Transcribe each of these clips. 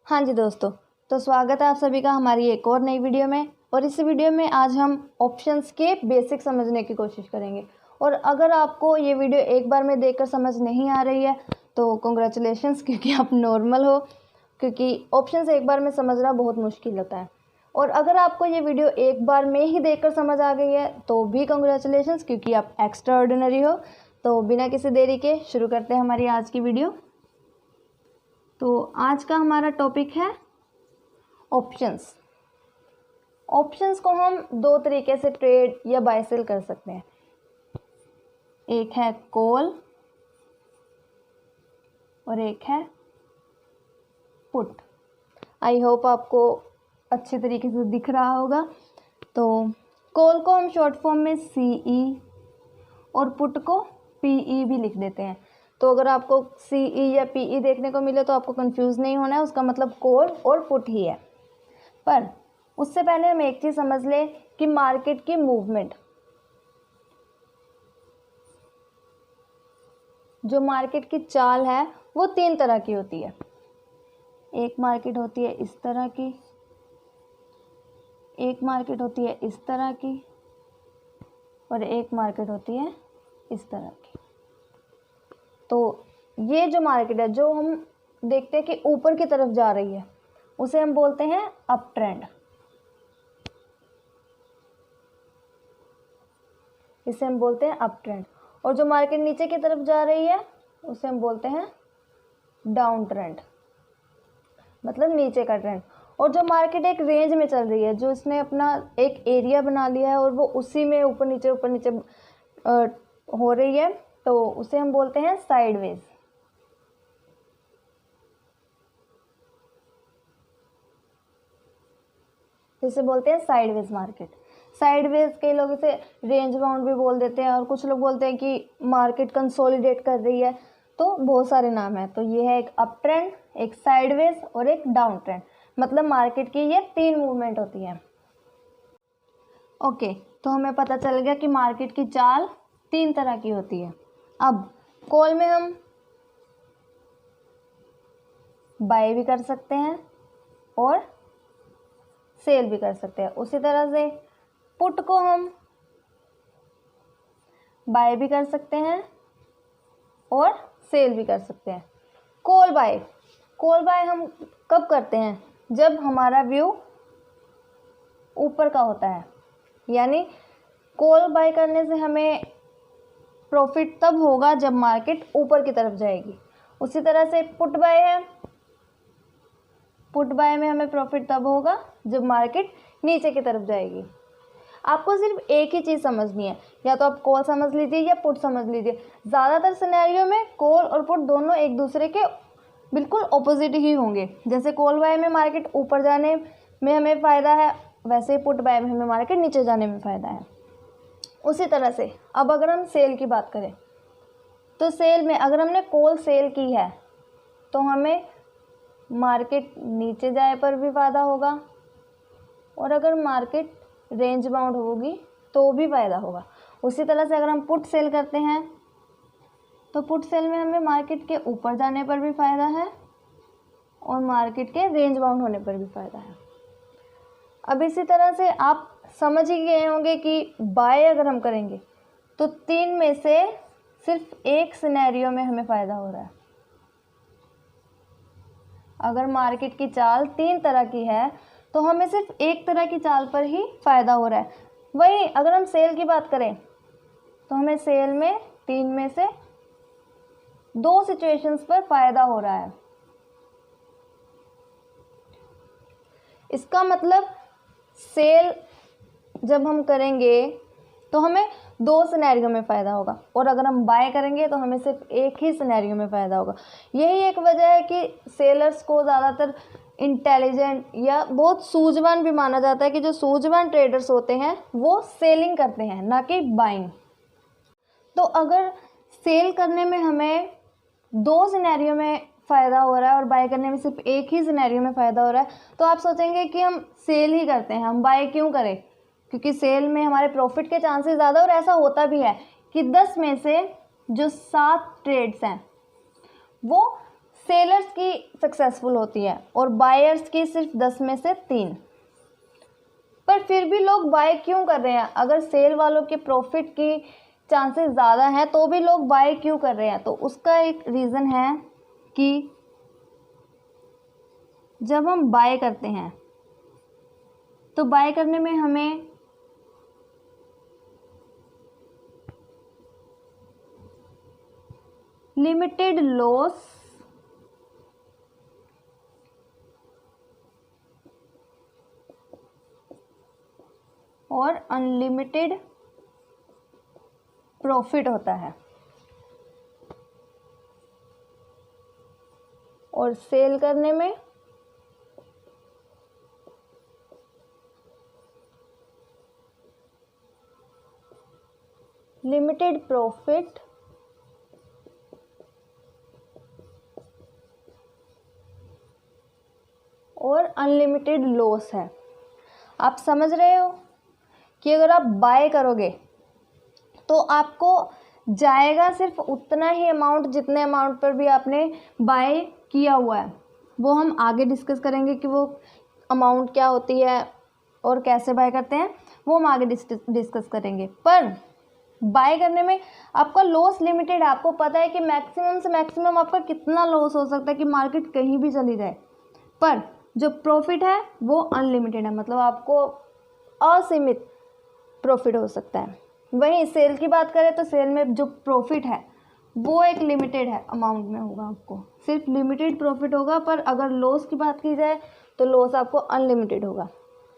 हाँ जी दोस्तों, तो स्वागत है आप सभी का हमारी एक और नई वीडियो में। और इस वीडियो में आज हम ऑप्शंस के बेसिक समझने की कोशिश करेंगे। और अगर आपको ये वीडियो एक बार में देखकर समझ नहीं आ रही है तो कॉन्ग्रेचुलेशंस, क्योंकि आप नॉर्मल हो, क्योंकि ऑप्शंस एक बार में समझना बहुत मुश्किल होता है। और अगर आपको ये वीडियो एक बार में ही देखकर समझ आ गई है तो भी कॉन्ग्रेचुलेशंस, क्योंकि आप एक्स्ट्रा ऑर्डिनरी हो। तो बिना किसी देरी के शुरू करते हैं हमारी आज की वीडियो। तो आज का हमारा टॉपिक है ऑप्शंस। ऑप्शंस को हम दो तरीके से ट्रेड या बाय सेल कर सकते हैं। एक है कॉल और एक है पुट। आई होप आपको अच्छे तरीके से दिख रहा होगा। तो कॉल को हम शॉर्ट फॉर्म में CE और पुट को PE भी लिख देते हैं। तो अगर आपको CE या PE देखने को मिले तो आपको कंफ्यूज नहीं होना है, उसका मतलब कॉल और पुट ही है। पर उससे पहले हम एक चीज़ समझ लें कि मार्केट की मूवमेंट, जो मार्केट की चाल है वो तीन तरह की होती है। एक मार्केट होती है इस तरह की, एक मार्केट होती है इस तरह की, और एक मार्केट होती है इस तरह की। तो ये जो मार्केट है, जो हम देखते हैं कि ऊपर की तरफ जा रही है, उसे हम बोलते हैं अप ट्रेंड। इसे हम बोलते हैं अप ट्रेंड। और जो मार्केट नीचे की तरफ जा रही है उसे हम बोलते हैं डाउन ट्रेंड, मतलब नीचे का ट्रेंड। और जो मार्केट एक रेंज में चल रही है, जो इसने अपना एक एरिया बना लिया है और वो उसी में ऊपर नीचे हो रही है, तो उसे हम बोलते हैं साइडवेज। इसे बोलते हैं साइडवेज मार्केट। साइडवेज कई लोग इसे रेंज बाउंड भी बोल देते हैं, और कुछ लोग बोलते हैं कि मार्केट कंसोलिडेट कर रही है। तो बहुत सारे नाम हैं। तो ये है एक अप ट्रेंड, एक साइडवेज और एक डाउन ट्रेंड। मतलब मार्केट की ये तीन मूवमेंट होती है। ओके, तो हमें पता चल गया कि मार्केट की चाल तीन तरह की होती है। अब कॉल में हम बाय भी कर सकते हैं और सेल भी कर सकते हैं। उसी तरह से पुट को हम बाय भी कर सकते हैं और सेल भी कर सकते हैं। कॉल बाय हम कब करते हैं? जब हमारा व्यू ऊपर का होता है। यानी कॉल बाय करने से हमें प्रॉफिट तब होगा जब मार्केट ऊपर की तरफ जाएगी। उसी तरह से पुट बाय है। पुट बाय में हमें प्रॉफिट तब होगा जब मार्केट नीचे की तरफ जाएगी। आपको सिर्फ एक ही चीज़ समझनी है, या तो आप कॉल समझ लीजिए या पुट समझ लीजिए। ज़्यादातर सिनेरियो में कॉल और पुट दोनों एक दूसरे के बिल्कुल ऑपोजिट ही होंगे। जैसे कॉल बाय में मार्केट ऊपर जाने में हमें फ़ायदा है, वैसे ही पुट बाय में हमें मार्केट नीचे जाने में फ़ायदा है। उसी तरह से अब अगर हम सेल की बात करें, तो सेल में अगर हमने कॉल सेल की है तो हमें मार्केट नीचे जाए पर भी फ़ायदा होगा, और अगर मार्केट रेंज बाउंड होगी तो भी फ़ायदा होगा। उसी तरह से अगर हम पुट सेल करते हैं तो पुट सेल में हमें मार्केट के ऊपर जाने पर भी फ़ायदा है और मार्केट के रेंज बाउंड होने पर भी फ़ायदा है। अब इसी तरह से आप समझ ही गए होंगे कि बाय अगर हम करेंगे तो तीन में से सिर्फ एक सिनेरियो में हमें फ़ायदा हो रहा है। अगर मार्केट की चाल तीन तरह की है तो हमें सिर्फ एक तरह की चाल पर ही फ़ायदा हो रहा है। वही अगर हम सेल की बात करें तो हमें सेल में तीन में से दो सिचुएशंस पर फ़ायदा हो रहा है। इसका मतलब सेल जब हम करेंगे तो हमें दो सिनेरियो में फ़ायदा होगा, और अगर हम बाय करेंगे तो हमें सिर्फ एक ही सिनेरियो में फ़ायदा होगा। यही एक वजह है कि सेलर्स को ज़्यादातर इंटेलिजेंट या बहुत सूझवान भी माना जाता है, कि जो सूझवान ट्रेडर्स होते हैं वो सेलिंग करते हैं, ना कि बाइंग। तो अगर सेल करने में हमें दो सिनेरियो में फ़ायदा हो रहा है और बाय करने में सिर्फ एक ही सिनेरियो में फ़ायदा हो रहा है, तो आप सोचेंगे कि हम सेल ही करते हैं, हम बाय क्यों करें? क्योंकि सेल में हमारे प्रॉफिट के चांसेस ज़्यादा। और ऐसा होता भी है कि 10 में से जो 7 ट्रेड्स हैं वो सेलर्स की सक्सेसफुल होती है और बायर्स की सिर्फ 10 में से 3। पर फिर भी लोग बाय क्यों कर रहे हैं? अगर सेल वालों के प्रॉफिट की चांसेस ज़्यादा हैं तो भी लोग बाय क्यों कर रहे हैं? तो उसका एक रीज़न है कि जब हम बाय करते हैं तो बाय करने में हमें लिमिटेड लॉस और अनलिमिटेड प्रॉफिट होता है, और सेल करने में लिमिटेड प्रॉफिट और अनलिमिटेड लॉस है। आप समझ रहे हो कि अगर आप बाय करोगे तो आपको जाएगा सिर्फ उतना ही अमाउंट जितने अमाउंट पर भी आपने बाय किया हुआ है। वो हम आगे डिस्कस करेंगे कि वो अमाउंट क्या होती है और कैसे बाय करते हैं, वो हम आगे डिस्कस करेंगे। पर बाय करने में आपका लॉस लिमिटेड है। आपको पता है कि मैक्सिमम से मैक्सिमम आपका कितना लॉस हो सकता है कि मार्केट कहीं भी चली जाए। पर जो प्रॉफिट है वो अनलिमिटेड है, मतलब आपको असीमित प्रॉफिट हो सकता है। वहीं सेल की बात करें तो सेल में जो प्रॉफिट है वो एक लिमिटेड है अमाउंट में होगा, आपको सिर्फ लिमिटेड प्रॉफिट होगा। पर अगर लॉस की बात की जाए तो लॉस आपको अनलिमिटेड होगा।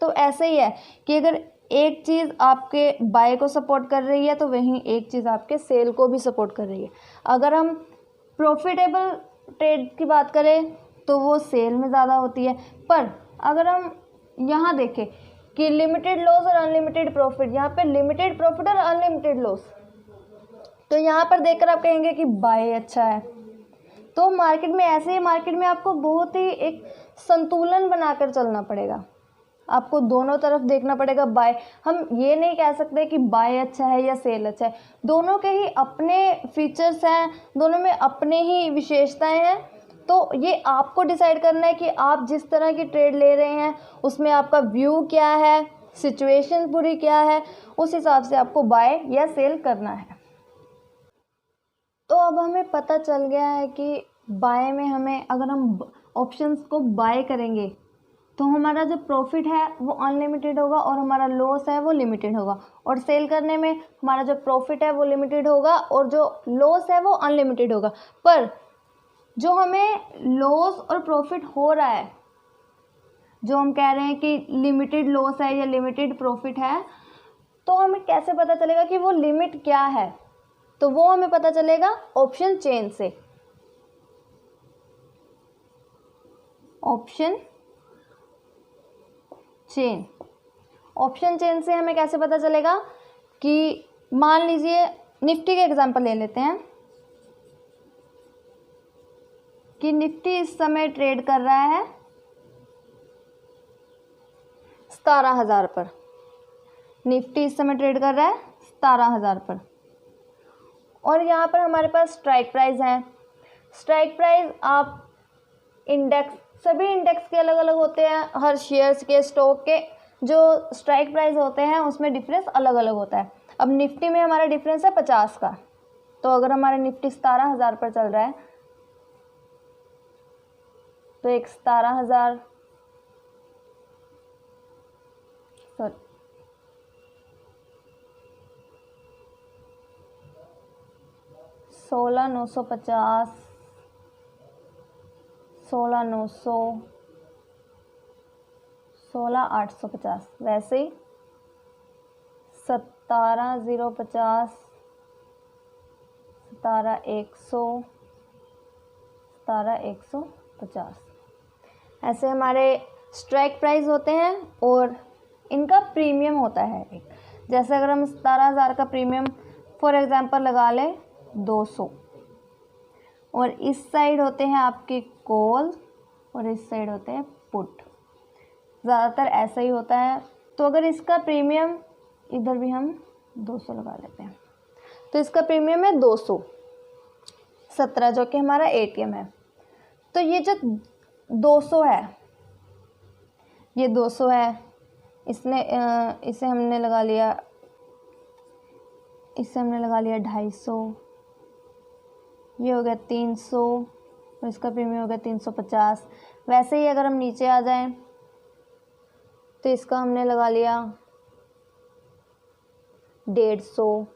तो ऐसे ही है कि अगर एक चीज़ आपके बाय को सपोर्ट कर रही है तो वहीं एक चीज़ आपके सेल को भी सपोर्ट कर रही है। अगर हम प्रॉफिटेबल ट्रेड की बात करें तो वो सेल में ज़्यादा होती है। पर अगर हम यहाँ देखें कि लिमिटेड लॉस और अनलिमिटेड प्रॉफिट, यहाँ पे लिमिटेड प्रॉफिट और अनलिमिटेड लॉस, तो यहाँ पर देखकर आप कहेंगे कि बाय अच्छा है। तो मार्केट में ऐसे ही, मार्केट में आपको बहुत ही एक संतुलन बनाकर चलना पड़ेगा। आपको दोनों तरफ देखना पड़ेगा। बाय, हम ये नहीं कह सकते कि बाय अच्छा है या सेल अच्छा है। दोनों के ही अपने फीचर्स हैं, दोनों में अपने ही विशेषताएं हैं। तो ये आपको डिसाइड करना है कि आप जिस तरह की ट्रेड ले रहे हैं उसमें आपका व्यू क्या है, सिचुएशन पूरी क्या है, उस हिसाब से आपको बाय या सेल करना है। तो अब हमें पता चल गया है कि बाय में हमें, अगर हम ऑप्शंस को बाय करेंगे तो हमारा जो प्रॉफिट है वो अनलिमिटेड होगा और हमारा लॉस है वो लिमिटेड होगा। और सेल करने में हमारा जो प्रॉफिट है वो लिमिटेड होगा और जो लॉस है वो अनलिमिटेड होगा। पर जो हमें लॉस और प्रॉफिट हो रहा है, जो हम कह रहे हैं कि लिमिटेड लॉस है या लिमिटेड प्रॉफिट है, तो हमें कैसे पता चलेगा कि वो लिमिट क्या है? तो वो हमें पता चलेगा ऑप्शन चेन से। ऑप्शन चेन से हमें कैसे पता चलेगा कि मान लीजिए निफ्टी के एग्जांपल ले लेते हैं कि निफ्टी इस समय ट्रेड कर रहा है 17,000 पर। निफ्टी इस समय ट्रेड कर रहा है 17,000 पर और यहाँ पर हमारे पास स्ट्राइक प्राइस है। स्ट्राइक प्राइस आप इंडेक्स, सभी इंडेक्स के अलग अलग होते हैं, हर शेयर्स के, स्टॉक के जो स्ट्राइक प्राइस होते हैं उसमें डिफरेंस अलग अलग होता है। अब निफ्टी में हमारा डिफरेंस है 50 का। तो अगर हमारा निफ्टी 17,000 पर चल रहा है तो एक 17,000 16,950 16,900 16,850, वैसे ही 17,050 17,100 17,150, ऐसे हमारे स्ट्राइक प्राइस होते हैं और इनका प्रीमियम होता है एक। जैसे अगर हम 17,000 का प्रीमियम फॉर एग्जांपल लगा लें 200, और इस साइड होते हैं आपके कॉल और इस साइड होते हैं पुट, ज़्यादातर ऐसा ही होता है। तो अगर इसका प्रीमियम, इधर भी हम 200 लगा लेते हैं, तो इसका प्रीमियम है 217 जो कि हमारा ATM है। तो ये जो 200 है, ये 200 है, इसे हमने लगा लिया 250, ये हो गया 300 और इसका प्रीमियम हो गया 350। वैसे ही अगर हम नीचे आ जाएं तो इसका हमने लगा लिया 150,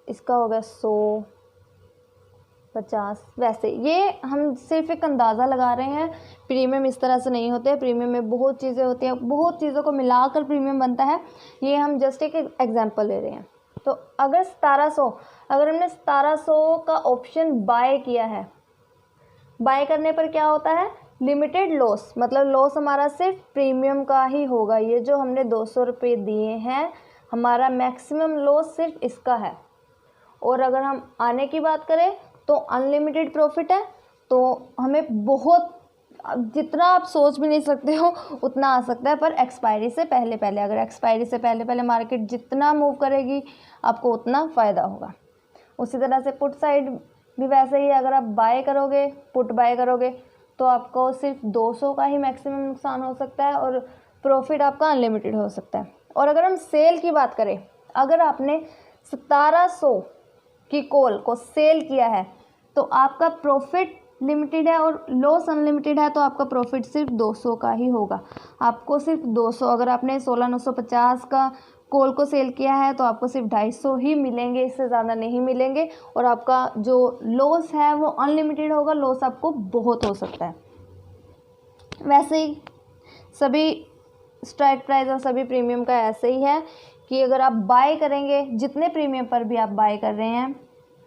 इसका हो गया 100, 50। वैसे ये हम सिर्फ एक अंदाज़ा लगा रहे हैं, प्रीमियम इस तरह से नहीं होते। प्रीमियम में बहुत चीज़ें होती हैं, बहुत चीज़ों को मिलाकर प्रीमियम बनता है। ये हम जस्ट एक एग्जांपल ले रहे हैं। तो अगर 1700, अगर हमने 1700 का ऑप्शन बाय किया है, बाय करने पर क्या होता है, लिमिटेड लॉस, मतलब लॉस हमारा सिर्फ प्रीमियम का ही होगा। ये जो हमने 200 रुपये दिए हैं, हमारा मैक्सिमम लॉस सिर्फ इसका है। और अगर हम आने की बात करें तो अनलिमिटेड प्रॉफिट है, तो हमें बहुत, जितना आप सोच भी नहीं सकते हो उतना आ सकता है, पर एक्सपायरी से पहले पहले, अगर एक्सपायरी से पहले पहले मार्केट जितना मूव करेगी आपको उतना फ़ायदा होगा। उसी तरह से पुट साइड भी वैसे ही, अगर आप बाय करोगे, पुट बाय करोगे तो आपको सिर्फ 200 का ही मैक्सिमम नुकसान हो सकता है और प्रॉफिट आपका अनलिमिटेड हो सकता है। और अगर हम सेल की बात करें, अगर आपने 1700 की कॉल को सेल किया है तो आपका प्रॉफिट लिमिटेड है और लॉस अनलिमिटेड है, तो आपका प्रॉफिट सिर्फ 200 का ही होगा। आपको सिर्फ 200, अगर आपने 16950 का कॉल को सेल किया है तो आपको सिर्फ 250 ही मिलेंगे, इससे ज़्यादा नहीं मिलेंगे। और आपका जो लॉस है वो अनलिमिटेड होगा, लॉस आपको बहुत हो सकता है। वैसे ही सभी स्ट्राइक प्राइस और सभी प्रीमियम का ऐसे ही है कि अगर आप बाय करेंगे, जितने प्रीमियम पर भी आप बाय कर रहे हैं,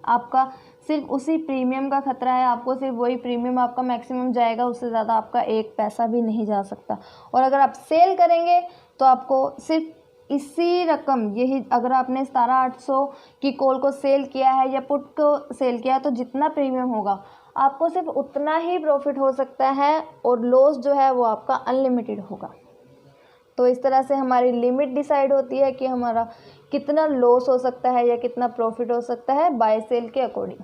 आपका सिर्फ उसी प्रीमियम का खतरा है, आपको सिर्फ वही प्रीमियम आपका मैक्सिमम जाएगा, उससे ज़्यादा आपका एक पैसा भी नहीं जा सकता। और अगर आप सेल करेंगे तो आपको सिर्फ इसी रकम, यही अगर आपने 17800 की कॉल को सेल किया है या पुट को सेल किया है तो जितना प्रीमियम होगा आपको सिर्फ उतना ही प्रॉफिट हो सकता है और लॉस जो है वो आपका अनलिमिटेड होगा। तो इस तरह से हमारी लिमिट डिसाइड होती है कि हमारा कितना लॉस हो सकता है या कितना प्रॉफिट हो सकता है बाय सेल के अकॉर्डिंग।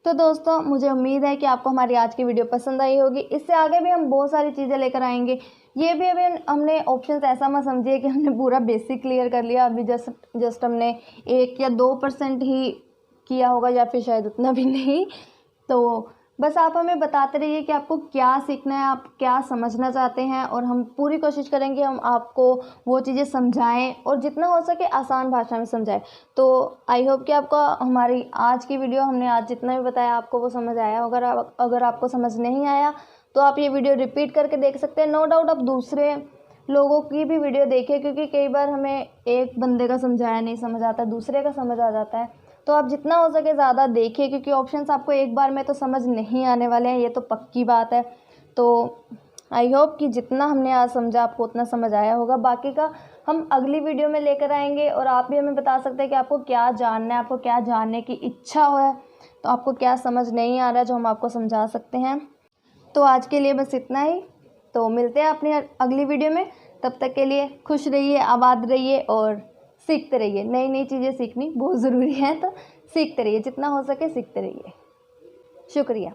तो दोस्तों, मुझे उम्मीद है कि आपको हमारी आज की वीडियो पसंद आई होगी। इससे आगे भी हम बहुत सारी चीज़ें लेकर आएंगे। ये भी अभी हमने ऑप्शंस ऐसा मत समझिए कि हमने पूरा बेसिक क्लियर कर लिया, अभी जस्ट हमने 1 या 2% ही किया होगा या फिर शायद उतना भी नहीं। तो बस आप हमें बताते रहिए कि आपको क्या सीखना है, आप क्या समझना चाहते हैं, और हम पूरी कोशिश करेंगे हम आपको वो चीज़ें समझाएं और जितना हो सके आसान भाषा में समझाएं। तो आई होप कि आपको हमारी आज की वीडियो, हमने आज जितना भी बताया आपको वो समझ आया। अगर आपको समझ नहीं आया तो आप ये वीडियो रिपीट करके देख सकते हैं। नो डाउट आप दूसरे लोगों की भी वीडियो देखिए, क्योंकि कई बार हमें एक बंदे का समझाया नहीं समझ आता, दूसरे का समझ आ जाता है। तो आप जितना हो सके ज़्यादा देखिए, क्योंकि ऑप्शंस आपको एक बार में तो समझ नहीं आने वाले हैं, ये तो पक्की बात है। तो आई होप कि जितना हमने आज समझा आपको उतना समझ आया होगा। बाकी का हम अगली वीडियो में लेकर आएंगे और आप भी हमें बता सकते हैं कि आपको क्या जानना है, आपको क्या जानने की इच्छा है, तो आपको क्या समझ नहीं आ रहा है जो हम आपको समझा सकते हैं। तो आज के लिए बस इतना ही। तो मिलते हैं अपनी अगली वीडियो में। तब तक के लिए खुश रहिए, आबाद रहिए और सीखते रहिए। नई नई चीज़ें सीखनी बहुत ज़रूरी है, तो सीखते रहिए, जितना हो सके सीखते रहिए। शुक्रिया।